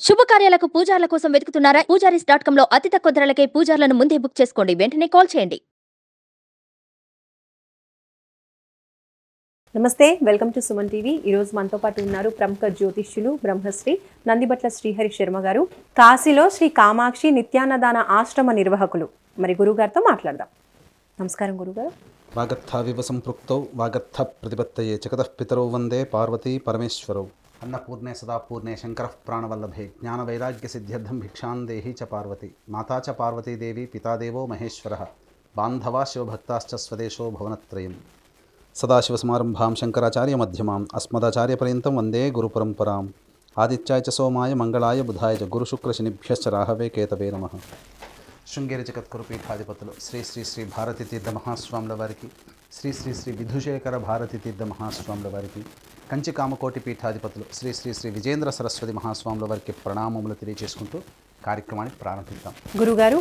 శుభకార్యాలకు పూజార్ల కోసం వెతుకుతున్నారా? పూజారీస్.com లో అతి తక్కువ ధరలకే పూజార్లను ముందే బుక్ చేసుకోండి. వెంటనే కాల్ చేయండి. నమస్తే, వెల్కమ్ టు సుమన్ టీవీ. ఈరోజు మనతో పాటు ఉన్నారు ప్రముఖ జ్యోతిష్యులు బ్రహ్మశ్రీ నందిబట్ల శ్రీహరి శర్మ గారు, కాశీలో శ్రీ కామాక్షి నిత్యాన్నదాన ఆశ్రమ నిర్వాహకులు. మరి గురుగారితో మాట్లాడదాం. నమస్కారం గురుగారు. వాగర్థావివ సంపృక్తౌ వాగర్థ ప్రతిపత్తయే జగతః పితరౌ వందే పార్వతీ పరమేశ్వరౌ. అన్నపూర్ణే సదాపూర్ణే శంకరః ప్రాణవల్లభే జ్ఞానవైరాగ్యసిద్ధ్యర్థం భిక్షాం దేహి చ పార్వతి. మాతా చ పార్వతీదేవి పితాదేవో మహేశ్వరः బాంధవా శివభక్తాశ్చ స్వదేశో భువనత్రయం. సదాశివసమారంభాం శంకరాచార్యమధ్యమాం అస్మదాచార్యపర్యంతం వందే గురుపరంపరాం. ఆదిత్యాయ చ సోమాయ మంగళాయ బుధాయ చ గురుశుక్రశనిభ్యశ్చ రాహవే కేతవే నమః. శృంగేరి జగద్గురు పీఠాధిపతులు శ్రీ శ్రీ శ్రీ భారతీ తీర్థ మహాస్వాముల వారికి, శ్రీ శ్రీ శ్రీ విధుశేఖర భారతీ తీర్థ మహాస్వాముల వారికి, కంచి కామకోటి పీఠాధిపతులు శ్రీ శ్రీ శ్రీ విజేంద్ర సరస్వతి మహాస్వాముల వారికి ప్రణామములు తెలియజేసుకుంటూ కార్యక్రమాన్ని ప్రారంభిద్దాం. గురుగారు,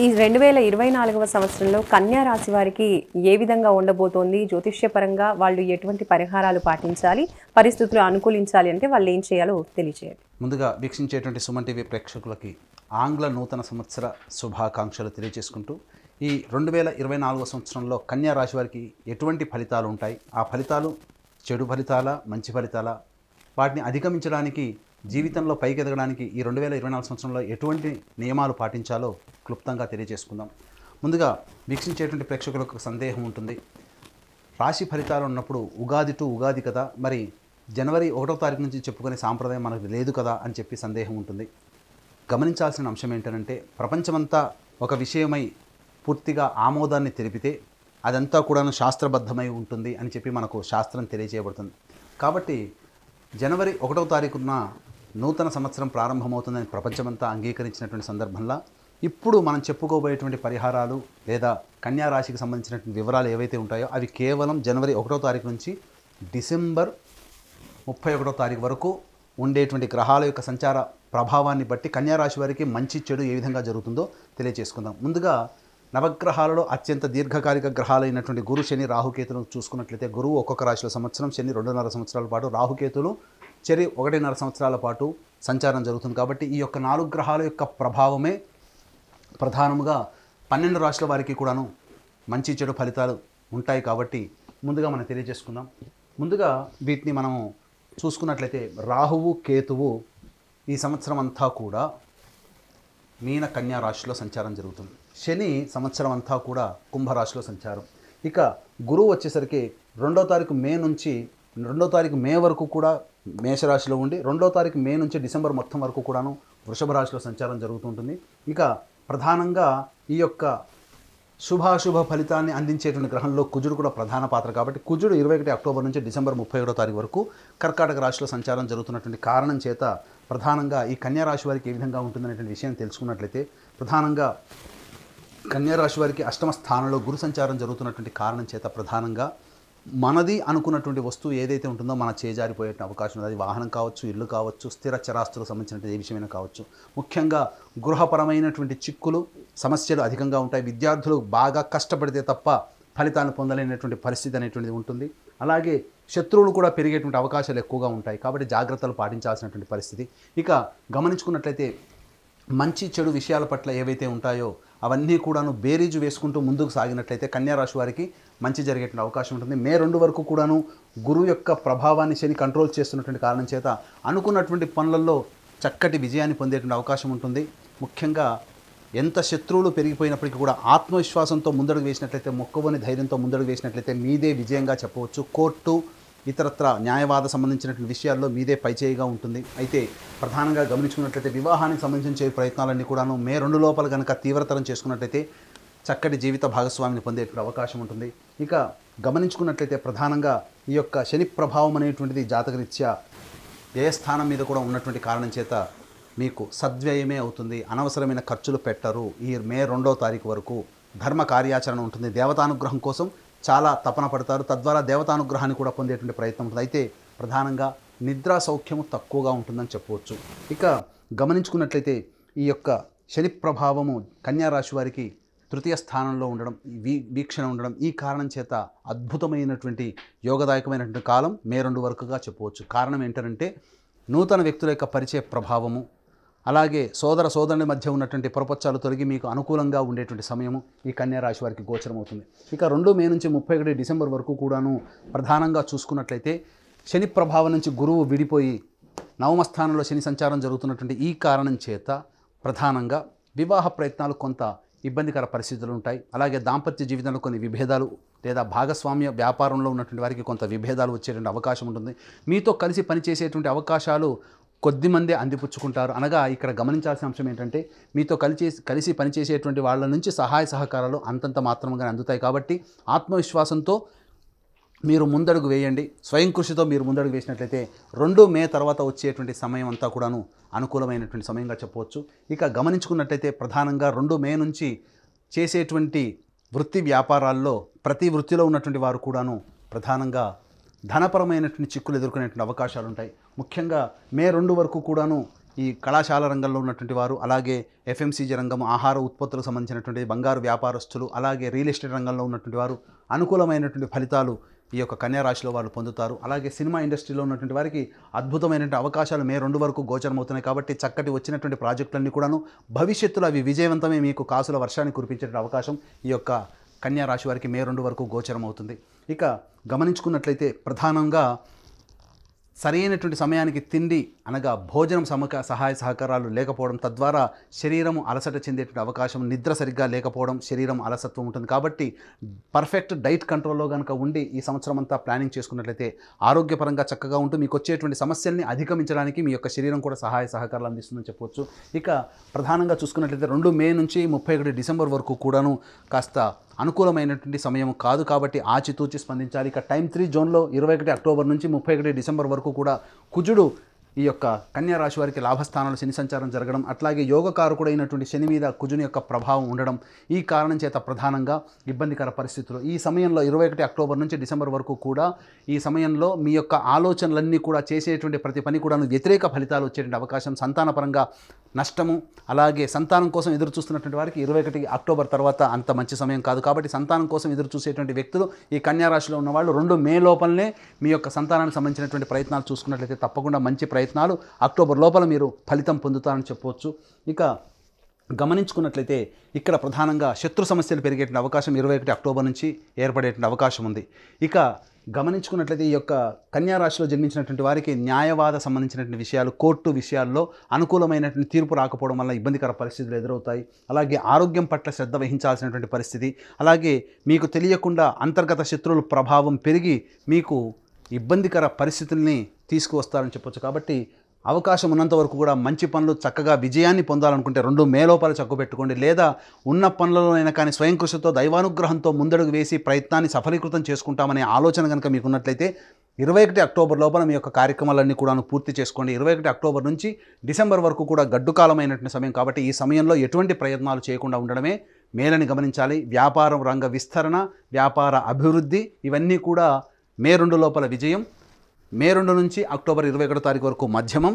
ఈ 2024వ సంవత్సరంలో కన్యా రాశి వారికి ఏ విధంగా ఉండబోతోంది? జ్యోతిష్యపరంగా వాళ్ళు ఎటువంటి పరిహారాలు పాటించాలి, పరిస్థితులు అనుకూలించాలి అంటే వాళ్ళు ఏం చేయాలో తెలియజేయండి. ముందుగా వీక్షించేటువంటి సుమన్ టీవీ ప్రేక్షకులకి ఆంగ్ల నూతన సంవత్సర శుభాకాంక్షలు తెలియజేసుకుంటూ, ఈ 2024 సంవత్సరంలో కన్యా రాశి వారికి ఎటువంటి ఫలితాలు ఉంటాయి, ఆ ఫలితాలు చెడు ఫలితాలా మంచి ఫలితాలా, వాటిని అధిగమించడానికి జీవితంలో పైకి ఎదగడానికి ఈ 2024 సంవత్సరంలో ఎటువంటి నియమాలు పాటించాలో క్లుప్తంగా తెలియజేసుకుందాం. ముందుగా వీక్షించేటువంటి ప్రేక్షకులకు ఒక సందేహం ఉంటుంది. రాశి ఫలితాలు ఉన్నప్పుడు ఉగాది టు ఉగాది కదా, మరి జనవరి 1వ తారీఖు నుంచి చెప్పుకునే సాంప్రదాయం మనకు లేదు కదా అని చెప్పి సందేహం ఉంటుంది. గమనించాల్సిన అంశం ఏంటంటే, ప్రపంచమంతా ఒక విషయమై పూర్తిగా ఆమోదాన్ని తెలిపితే అదంతా కూడాను శాస్త్రబద్ధమై ఉంటుంది అని చెప్పి మనకు శాస్త్రం తెలియజేయబడుతుంది. కాబట్టి జనవరి 1వ తారీఖున నూతన సంవత్సరం ప్రారంభమవుతుందని ప్రపంచమంతా అంగీకరించినటువంటి సందర్భంలో ఇప్పుడు మనం చెప్పుకోబోయేటువంటి పరిహారాలు లేదా కన్యా రాశికి సంబంధించినటువంటి వివరాలు ఏవైతే ఉంటాయో అవి కేవలం జనవరి 1వ తారీఖు నుంచి డిసెంబర్ 31వ తారీఖు వరకు ఉండేటువంటి గ్రహాల యొక్క సంచార ప్రభావాన్ని బట్టి కన్యా రాశి వారికి మంచి చెడు ఏ విధంగా జరుగుతుందో తెలియజేసుకుందాం. ముందుగా నవగ్రహాలలో అత్యంత దీర్ఘకాలిక గ్రహాలైనటువంటి గురు, శని, రాహుకేతులను చూసుకున్నట్లయితే గురువు ఒక్కొక్క రాశిలో సంవత్సరం, శని 2.5 సంవత్సరాల పాటు, రాహుకేతులు చెరి 1.5 సంవత్సరాల పాటు సంచారం జరుగుతుంది. కాబట్టి ఈ యొక్క 4 గ్రహాల యొక్క ప్రభావమే ప్రధానముగా 12 రాశుల వారికి కూడాను మంచి చెడు ఫలితాలు ఉంటాయి. కాబట్టి ముందుగా మనం తెలియజేసుకుందాం. ముందుగా వీటిని మనము చూసుకున్నట్లయితే రాహువు, కేతువు ఈ సంవత్సరం అంతా కూడా మీన కన్యా రాశిలో సంచారం జరుగుతుంది. శని సంవత్సరం అంతా కూడా కుంభరాశిలో సంచారం. ఇక గురువు వచ్చేసరికి 2వ తారీఖు మే నుంచి 2వ తారీఖు మే వరకు కూడా మేషరాశిలో ఉండి 2వ తారీఖు మే నుంచి డిసెంబర్ మొత్తం వరకు కూడాను వృషభ రాశిలో సంచారం జరుగుతుంటుంది. ఇక ప్రధానంగా ఈ యొక్క శుభాశుభ ఫలితాన్ని అందించేటువంటి గ్రహంలో కుజుడు కూడా ప్రధాన పాత్ర. కాబట్టి కుజుడు 21 అక్టోబర్ నుంచి డిసెంబర్ 31వ తారీఖు వరకు కర్కాటక రాశిలో సంచారం జరుగుతున్నటువంటి కారణం చేత ప్రధానంగా ఈ కన్యా రాశి వారికి ఏ విధంగా ఉంటుందనేటువంటి విషయం తెలుసుకున్నట్లయితే, ప్రధానంగా కన్యా రాశి వారికి 8వ స్థానంలో గురు సంచారం జరుగుతున్నటువంటి కారణం చేత ప్రధానంగా మనది అనుకున్నటువంటి వస్తువు ఏదైతే ఉంటుందో మన చేజారిపోయే అవకాశం ఉంది. అది వాహనం కావచ్చు, ఇల్లు కావచ్చు, స్థిర చరాస్తులకు సంబంధించినటువంటి ఏ విషయమైనా కావచ్చు. ముఖ్యంగా గృహపరమైనటువంటి చిక్కులు, సమస్యలు అధికంగా ఉంటాయి. విద్యార్థులు బాగా కష్టపడితే తప్ప ఫలితాలను పొందలేనటువంటి పరిస్థితి అనేటువంటిది ఉంటుంది. అలాగే శత్రువులు కూడా పెరిగేటువంటి అవకాశాలు ఎక్కువగా ఉంటాయి. కాబట్టి జాగ్రత్తలు పాటించాల్సినటువంటి పరిస్థితి. ఇక గమనించుకున్నట్లయితే మంచి చెడు విషయాల పట్ల ఏవైతే ఉంటాయో అవన్నీ కూడాను బేరీజు వేసుకుంటూ ముందుకు సాగినట్లయితే కన్యా రాశి వారికి మంచి జరిగేటువంటి అవకాశం ఉంటుంది. మే 2 వరకు కూడాను గురువు యొక్క ప్రభావాన్ని శని కంట్రోల్ చేస్తున్నటువంటి కారణం చేత అనుకున్నటువంటి పనులలో చక్కటి విజయాన్ని పొందేటువంటి అవకాశం ఉంటుంది. ముఖ్యంగా ఎంత శత్రువులు పెరిగిపోయినప్పటికీ కూడా ఆత్మవిశ్వాసంతో ముందడుగు వేసినట్లయితే, మొక్కవని ధైర్యంతో ముందడుగు వేసినట్లయితే మీదే విజయంగా చెప్పవచ్చు. కోర్టు, ఇతరత్ర న్యాయవాద సంబంధించినటువంటి విషయాల్లో మీదే పైచేయిగా ఉంటుంది. అయితే ప్రధానంగా గమనించుకున్నట్లయితే వివాహానికి సంబంధించిన ప్రయత్నాలన్నీ కూడాను మే 2 లోపల కనుక తీవ్రతరం చేసుకున్నట్లయితే చక్కటి జీవిత భాగస్వామిని పొందేటువంటి అవకాశం ఉంటుంది. ఇక గమనించుకున్నట్లయితే ప్రధానంగా ఈ యొక్క శని ప్రభావం అనేటువంటిది జాతకరీత్యా వ్యయస్థానం మీద కూడా ఉన్నటువంటి కారణం చేత మీకు సద్వ్యయమే అవుతుంది. అనవసరమైన ఖర్చులు పెట్టరు. ఈ మే 2వ తారీఖు వరకు ధర్మ కార్యాచరణ ఉంటుంది. దేవతానుగ్రహం కోసం చాలా తపన పడతారు. తద్వారా దేవతానుగ్రహాన్ని కూడా పొందేటువంటి ప్రయత్నం ఉంటుంది. అయితే ప్రధానంగా నిద్రా సౌఖ్యము తక్కువగా ఉంటుందని చెప్పవచ్చు. ఇక గమనించుకున్నట్లయితే ఈ యొక్క శని ప్రభావము కన్యా రాశి వారికి 3వ స్థానంలో ఉండడం, వీక్షణ ఉండడం, ఈ కారణం చేత అద్భుతమైనటువంటి యోగదాయకమైనటువంటి కాలం మే 2 వరకుగా చెప్పవచ్చు. కారణం ఏంటంటే నూతన వ్యక్తుల యొక్క పరిచయ ప్రభావము, అలాగే సోదర సోదరుని మధ్య ఉన్నటువంటి పొరపచ్చాలు తొలగి మీకు అనుకూలంగా ఉండేటువంటి సమయము ఈ కన్యా రాశి వారికి గోచరమవుతుంది. ఇక 2 మే నుంచి 31 డిసెంబర్ వరకు కూడాను ప్రధానంగా చూసుకున్నట్లయితే శని ప్రభావం నుంచి గురువు విడిపోయి నవమ స్థానంలో శని సంచారం జరుగుతున్నటువంటి ఈ కారణం చేత ప్రధానంగా వివాహ ప్రయత్నాలు కొంత ఇబ్బందికర పరిస్థితులు ఉంటాయి. అలాగే దాంపత్య జీవితంలో కొన్ని విభేదాలు లేదా భాగస్వామ్య వ్యాపారంలో ఉన్నటువంటి వారికి కొంత విభేదాలు వచ్చేటువంటి అవకాశం ఉంటుంది. మీతో కలిసి పనిచేసేటువంటి అవకాశాలు కొద్దిమందే అందిపుచ్చుకుంటారు. అనగా ఇక్కడ గమనించాల్సిన అంశం ఏంటంటే మీతో కలిసి పనిచేసేటువంటి వాళ్ళ నుంచి సహాయ సహకారాలు అంతంత మాత్రంగానే అందుతాయి. కాబట్టి ఆత్మవిశ్వాసంతో మీరు ముందడుగు వేయండి. స్వయం కృషితో మీరు ముందడుగు వేసినట్లయితే 2 మే తర్వాత వచ్చేటువంటి సమయం అంతా కూడాను అనుకూలమైనటువంటి సమయంగా చెప్పవచ్చు. ఇక గమనించుకున్నట్లయితే ప్రధానంగా 2 మే నుంచి చేసేటువంటి వృత్తి వ్యాపారాల్లో ప్రతి వృత్తిలో ఉన్నటువంటి వారు కూడాను ప్రధానంగా ధనపరమైనటువంటి చిక్కులు ఎదుర్కొనేటువంటి అవకాశాలు ఉంటాయి. ముఖ్యంగా మే 2 వరకు కూడాను ఈ కళాశాల రంగంలో ఉన్నటువంటి వారు, అలాగే ఎఫ్ఎంసీజీ రంగం, ఆహార ఉత్పత్తులకు సంబంధించినటువంటి బంగారు వ్యాపారస్తులు, అలాగే రియల్ ఎస్టేట్ రంగంలో ఉన్నటువంటి వారు అనుకూలమైనటువంటి ఫలితాలు ఈ యొక్క కన్యా రాశిలో వాళ్ళు పొందుతారు. అలాగే సినిమా ఇండస్ట్రీలో ఉన్నటువంటి వారికి అద్భుతమైనటువంటి అవకాశాలు మే 2 వరకు గోచరమవుతున్నాయి. కాబట్టి చక్కటి వచ్చినటువంటి ప్రాజెక్టులన్నీ కూడాను భవిష్యత్తులో అవి విజయవంతమే మీకు కాసుల వర్షాన్ని కురిపించే అవకాశం ఈ యొక్క కన్యా రాశి వారికి మే 2 వరకు గోచరమవుతుంది. ఇక గమనించుకున్నట్లయితే ప్రధానంగా సరైనటువంటి సమయానికి తిండి అనగా భోజనం సహాయ సహకారాలు లేకపోవడం, తద్వారా శరీరం అలసట చెందేటువంటి అవకాశం, నిద్ర సరిగ్గా లేకపోవడం, శరీరం అలసత్వం ఉంటుంది. కాబట్టి పర్ఫెక్ట్ డైట్ కంట్రోల్లో కనుక ఉండి ఈ సంవత్సరం అంతా ప్లానింగ్ చేసుకున్నట్లయితే ఆరోగ్యపరంగా చక్కగా ఉంటూ మీకు వచ్చేటువంటి సమస్యల్ని అధిగమించడానికి మీ యొక్క శరీరం కూడా సహాయ సహకారాలు అందిస్తుందని చెప్పవచ్చు. ఇక ప్రధానంగా చూసుకున్నట్లయితే 2 మే నుంచి 31 డిసెంబర్ వరకు కూడాను కాస్త అనుకూలమైనటువంటి సమయం కాదు. కాబట్టి ఆచితూచి స్పందించాలి. ఇక టైం 3 జోన్లో 21 అక్టోబర్ నుంచి 31 డిసెంబర్ వరకు కూడా కుజుడు ఈ యొక్క కన్యా రాశి వారికి లాభస్థానంలో శని సంచారం జరగడం, అట్లాగే యోగకారకుడైనటువంటి శని మీద కుజుని యొక్క ప్రభావం ఉండడం, ఈ కారణం చేత ప్రధానంగా ఇబ్బందికర పరిస్థితులు. ఈ సమయంలో 21 అక్టోబర్ నుంచి డిసెంబర్ వరకు కూడా ఈ సమయంలో మీ యొక్క ఆలోచనలన్నీ కూడా చేసేటువంటి ప్రతి పని కూడా వ్యతిరేక ఫలితాలు వచ్చేటువంటి అవకాశం, సంతానపరంగా నష్టము, అలాగే సంతానం కోసం ఎదురు చూస్తున్నటువంటి వారికి 21 అక్టోబర్ తర్వాత అంత మంచి సమయం కాదు. కాబట్టి సంతానం కోసం ఎదురు చూసేటువంటి వ్యక్తులు ఈ కన్యా రాశిలో ఉన్నవాళ్ళు 2 మే లోపలనే మీ యొక్క సంతానానికి సంబంధించినటువంటి ప్రయత్నాలు చూసుకున్నట్లయితే తప్పకుండా మంచి ప్రయత్నాలు అక్టోబర్ లోపల మీరు ఫలితం పొందుతారని చెప్పవచ్చు. ఇక గమనించుకున్నట్లయితే ఇక్కడ ప్రధానంగా శత్రు సమస్యలు పెరిగేటువంటి అవకాశం 21 అక్టోబర్ నుంచి ఏర్పడేటువంటి అవకాశం ఉంది. ఇక గమనించుకున్నట్లయితే ఈ యొక్క కన్యా రాశిలో జన్మించినటువంటి వారికి న్యాయవాద సంబంధించినటువంటి విషయాలు, కోర్టు విషయాల్లో అనుకూలమైనటువంటి తీర్పు రాకపోవడం వల్ల ఇబ్బందికర పరిస్థితులు ఎదురవుతాయి. అలాగే ఆరోగ్యం పట్ల శ్రద్ధ వహించాల్సినటువంటి పరిస్థితి, అలాగే మీకు తెలియకుండా అంతర్గత శత్రువుల ప్రభావం పెరిగి మీకు ఇబ్బందికర పరిస్థితుల్ని తీసుకువస్తారని చెప్పొచ్చు. కాబట్టి అవకాశం ఉన్నంత వరకు కూడా మంచి పనులు చక్కగా విజయాన్ని పొందాలనుకుంటే 2 మే లోపల చక్కబెట్టుకోండి. లేదా ఉన్న పనులలోనైనా కానీ స్వయం కృషితో దైవానుగ్రహంతో ముందడుగు వేసి ప్రయత్నాన్ని సఫలీకృతం చేసుకుంటామనే ఆలోచన కనుక మీకు ఉన్నట్లయితే 21 అక్టోబర్ లోపల మీ యొక్క కార్యక్రమాలన్నీ కూడా పూర్తి చేసుకోండి. 21 అక్టోబర్ నుంచి డిసెంబర్ వరకు కూడా గడ్డు కాలమైనటువంటి సమయం. కాబట్టి ఈ సమయంలో ఎటువంటి ప్రయత్నాలు చేయకుండా ఉండడమే మేలని గమనించాలి. వ్యాపారం రంగ విస్తరణ, వ్యాపార అభివృద్ధి ఇవన్నీ కూడా మే 2 లోపల విజయం, మే 2 నుంచి అక్టోబర్ 21 తారీఖు వరకు మధ్యమం,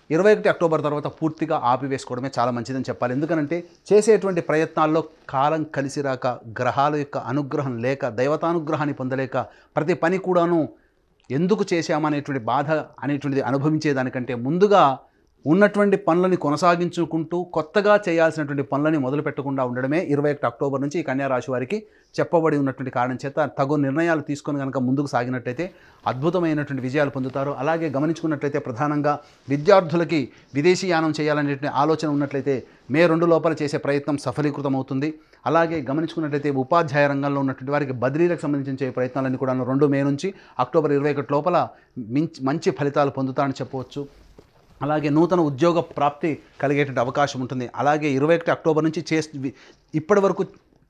21 అక్టోబర్ తర్వాత పూర్తిగా ఆపివేసుకోవడమే చాలా మంచిదని చెప్పాలి. ఎందుకనంటే చేసేటువంటి ప్రయత్నాల్లో కాలం కలిసి రాక, గ్రహాల యొక్క అనుగ్రహం లేక, దైవతానుగ్రహాన్ని పొందలేక ప్రతి పని కూడాను ఎందుకు చేశామనేటువంటి బాధ అనేటువంటిది అనుభవించేదానికంటే ముందుగా ఉన్నటువంటి పనులని కొనసాగించుకుంటూ కొత్తగా చేయాల్సినటువంటి పనులని మొదలు పెట్టకుండా ఉండడమే 21 అక్టోబర్ నుంచి ఈ కన్యా రాశి వారికి చెప్పబడి ఉన్నటువంటి కారణం చేత తగు నిర్ణయాలు తీసుకొని కనుక ముందుకు సాగినట్లయితే అద్భుతమైనటువంటి విజయాలు పొందుతారు. అలాగే గమనించుకున్నట్లయితే ప్రధానంగా విద్యార్థులకి విదేశీయానం చేయాలనేటువంటి ఆలోచన ఉన్నట్లయితే మే 2 లోపల చేసే ప్రయత్నం సఫలీకృతం అవుతుంది. అలాగే గమనించుకున్నట్లయితే ఉపాధ్యాయ రంగంలో ఉన్నటువంటి వారికి బదిలీలకు సంబంధించిన ప్రయత్నాలన్నీ కూడా 2 మే నుంచి అక్టోబర్ 21 లోపల మంచి ఫలితాలు పొందుతారని చెప్పవచ్చు. అలాగే నూతన ఉద్యోగ ప్రాప్తి కలిగేటువంటి అవకాశం ఉంటుంది. అలాగే 21 అక్టోబర్ నుంచి ఇప్పటి వరకు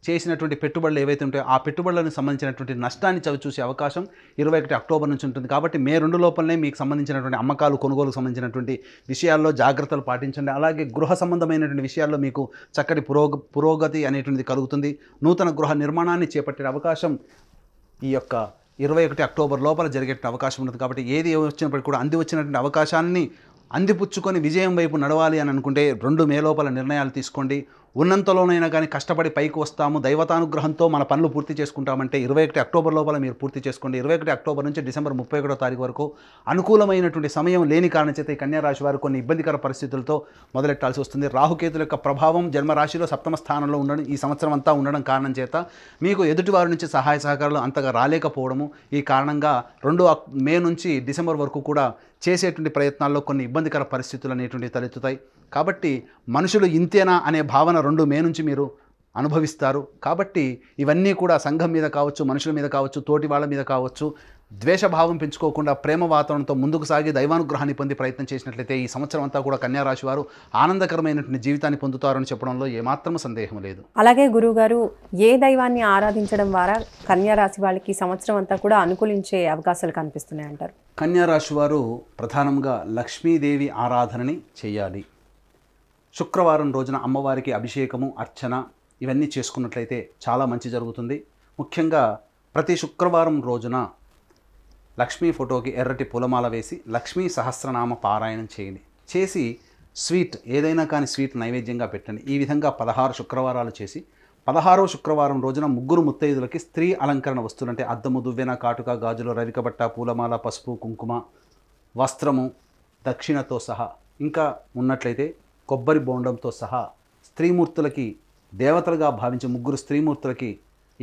చేసినటువంటి పెట్టుబడులు ఏవైతే ఉంటాయో ఆ పెట్టుబడులకు సంబంధించినటువంటి నష్టాన్ని చవిచూసే అవకాశం 21 అక్టోబర్ నుంచి ఉంటుంది. కాబట్టి మే 2 లోపలనే మీకు సంబంధించినటువంటి అమ్మకాలు, కొనుగోలుకు సంబంధించినటువంటి విషయాల్లో జాగ్రత్తలు పాటించండి. అలాగే గృహ సంబంధమైనటువంటి విషయాల్లో మీకు చక్కటి పురోగతి అనేటువంటిది కలుగుతుంది. నూతన గృహ నిర్మాణాన్ని చేపట్టే అవకాశం ఈ యొక్క 21 అక్టోబర్ లోపల జరిగే అవకాశం ఉంటుంది. కాబట్టి ఏది వచ్చినప్పటికీ కూడా వచ్చినటువంటి అవకాశాన్ని అందిపుచ్చుకొని విజయం వైపు నడవాలి అని అనుకుంటే 2 మే లోపల నిర్ణయాలు తీసుకోండి. ఉన్నంతలోనైనా కానీ కష్టపడి పైకి వస్తాము, దైవతానుగ్రహంతో మన పనులు పూర్తి చేసుకుంటామంటే 21 అక్టోబర్ లోపల మీరు పూర్తి చేసుకోండి. 21 అక్టోబర్ నుంచి డిసెంబర్ 31వ తారీఖు వరకు అనుకూలమైనటువంటి సమయం లేని కారణం చేత ఈ కన్యా రాశి వారు కొన్ని ఇబ్బందికర పరిస్థితులతో మొదలెట్టాల్సి వస్తుంది. రాహుకేతుల యొక్క ప్రభావం జన్మరాశిలో 7వ స్థానంలో ఉండడం, ఈ సంవత్సరం అంతా ఉండడం కారణం చేత మీకు ఎదుటివారి నుంచి సహాయ సహకారాలు అంతగా రాలేకపోవడము, ఈ కారణంగా 2 మే నుంచి డిసెంబర్ వరకు కూడా చేసేటువంటి ప్రయత్నాల్లో కొన్ని ఇబ్బందికర పరిస్థితులు అనేటువంటివి తలెత్తుతాయి. కాబట్టి మనుషులు ఇంతేనా అనే భావన 2 మే నుంచి మీరు అనుభవిస్తారు. కాబట్టి ఇవన్నీ కూడా సంఘం మీద కావచ్చు, మనుషుల మీద కావచ్చు, తోటి వాళ్ళ మీద కావచ్చు, ద్వేషభావం పెంచుకోకుండా ప్రేమ వాతావరణంతో ముందుకు సాగి దైవానుగ్రహాన్ని పొంది ప్రయత్నం చేసినట్లయితే ఈ సంవత్సరం అంతా కూడా కన్యా రాశి వారు ఆనందకరమైనటువంటి జీవితాన్ని పొందుతారని చెప్పడంలో ఏమాత్రం సందేహం లేదు. అలాగే గురువుగారు, ఏ దైవాన్ని ఆరాధించడం ద్వారా కన్యా రాశి వాళ్ళకి ఈ సంవత్సరం అంతా కూడా అనుకూలించే అవకాశాలు కనిపిస్తున్నాయి అంటారు? కన్యా రాశి వారు ప్రధానంగా లక్ష్మీదేవి ఆరాధనని చేయాలి. శుక్రవారం రోజున అమ్మవారికి అభిషేకము, అర్చన ఇవన్నీ చేసుకున్నట్లయితే చాలా మంచి జరుగుతుంది. ముఖ్యంగా ప్రతి శుక్రవారం రోజున లక్ష్మీ ఫోటోకి ఎర్రటి పూలమాల వేసి లక్ష్మీ సహస్రనామ పారాయణం చేయండి. చేసి స్వీట్ ఏదైనా కానీ స్వీట్ నైవేద్యంగా పెట్టండి. ఈ విధంగా 16 శుక్రవారాలు చేసి 16వ శుక్రవారం రోజున ముగ్గురు ముత్తైదులకి స్త్రీ అలంకరణ వస్తువులు అంటే అద్దము, దువ్వెన, కాటుక, గాజులు, రవికబట్ట, పూలమాల, పసుపు, కుంకుమ, వస్త్రము, దక్షిణతో సహా ఇంకా ఉన్నట్లయితే కొబ్బరి బోండంతో సహా స్త్రీమూర్తులకి దేవతలుగా భావించే ముగ్గురు స్త్రీమూర్తులకి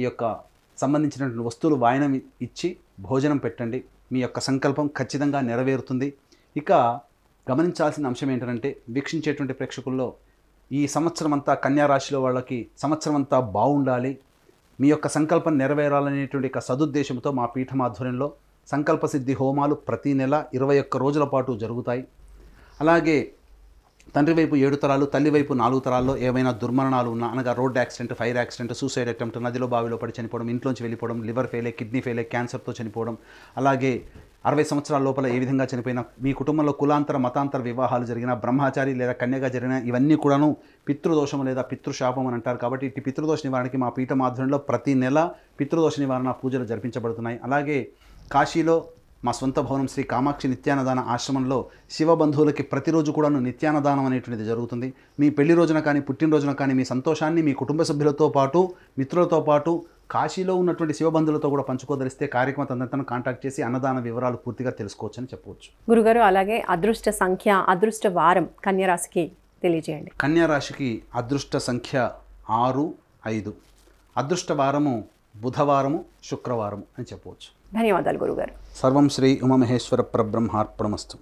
ఈ యొక్క సంబంధించినటువంటి వస్తువులు వాయనం ఇచ్చి భోజనం పెట్టండి. మీ యొక్క సంకల్పం ఖచ్చితంగా నెరవేరుతుంది. ఇక గమనించాల్సిన అంశం ఏంటంటే వీక్షించేటువంటి ప్రేక్షకుల్లో ఈ సంవత్సరం అంతా కన్యా రాశిలో వాళ్ళకి సంవత్సరం అంతా బాగుండాలి, మీ యొక్క సంకల్పం నెరవేరాలనేటువంటి ఒక సదుద్దేశంతో మా పీఠం ఆధ్వర్యంలో సంకల్ప సిద్ధి హోమాలు ప్రతి నెల 21 రోజుల పాటు జరుగుతాయి. అలాగే తండ్రి వైపు 7 తరాలు, తల్లి వైపు 4 తరాల్లో ఏవైనా దుర్మరణాలు ఉన్నా, అనగా road accident, fire accident, suicide attempt, నదిలో బావిలో పడి చనిపోవడం, ఇంట్లోంచి వెళ్ళిపోవడం, లివర్ ఫెయిలే, కిడ్నీ ఫెయిలే, క్యాన్సర్తో చనిపోవడం, అలాగే 60 సంవత్సరాల లోపల ఏ విధంగా చనిపోయినా, మీ కుటుంబంలో కులాంతర మతాంతర వివాహాలు జరిగిన, బ్రహ్మచారి లేదా కన్యగా జరిగిన ఇవన్నీ కూడాను పితృదోషం లేదా పితృశాపం అని అంటారు. కాబట్టి ఇటు పితృదోష నివారణకి మా పీఠం ఆధ్వర్యంలో ప్రతి నెల పితృదోష నివారణ పూజలు జరిపించబడుతున్నాయి. అలాగే కాశీలో మా సొంత భవనం శ్రీ కామాక్షి నిత్యానదాన ఆశ్రమంలో శివబంధువులకి ప్రతిరోజు కూడాను నిత్యానదానం అనేటువంటిది జరుగుతుంది. మీ పెళ్లి రోజున కానీ పుట్టినరోజున కానీ మీ సంతోషాన్ని మీ కుటుంబ సభ్యులతో పాటు మిత్రులతో పాటు కాశీలో ఉన్నటువంటి శివబంధువులతో కూడా పంచుకోదలిస్తే కార్యక్రమ తదనంతరం కాంటాక్ట్ చేసి అన్నదాన వివరాలు పూర్తిగా తెలుసుకోవచ్చు అని చెప్పవచ్చు. గురుగారు, అలాగే అదృష్ట సంఖ్య, అదృష్ట వారం కన్యా రాశికి తెలియజేయండి. కన్యా రాశికి అదృష్ట సంఖ్య 6, 5. అదృష్ట వారము బుధవారము, శుక్రవారము అని చెప్పవచ్చు. ధన్యవాదాలు గురుగారు. సర్వం శ్రీ ఉమామహేశ్వర పరబ్రహ్మార్పణమస్తు.